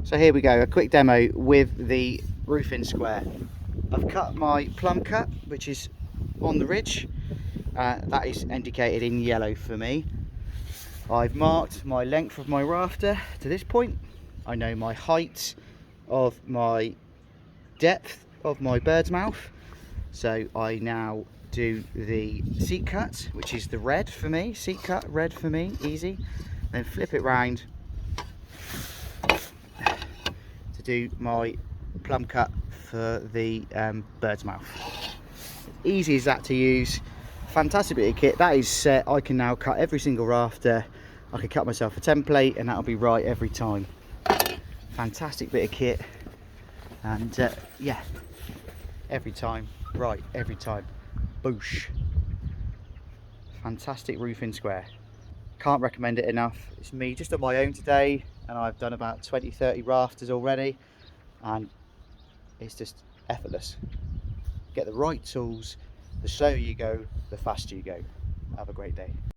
So here we go, a quick demo with the roofing square. I've cut my plumb cut, which is on the ridge. That is indicated in yellow for me. I've marked my length of my rafter to this point. I know my height of my depth of my bird's mouth. So I now do the seat cut, which is the red for me. Seat cut, red for me, easy. Then flip it round to do my plumb cut for the bird's mouth. Easy as that to use. Fantastic bit of kit. That is set. I can now cut every single rafter. I can cut myself a template and that'll be right every time. Fantastic bit of kit. And yeah, every time, right every time. Boosh. Fantastic roofing square. Can't recommend it enough. It's me just on my own today and I've done about 20-30 rafters already and it's just effortless. Get the right tools, the slower you go, the faster you go. Have a great day.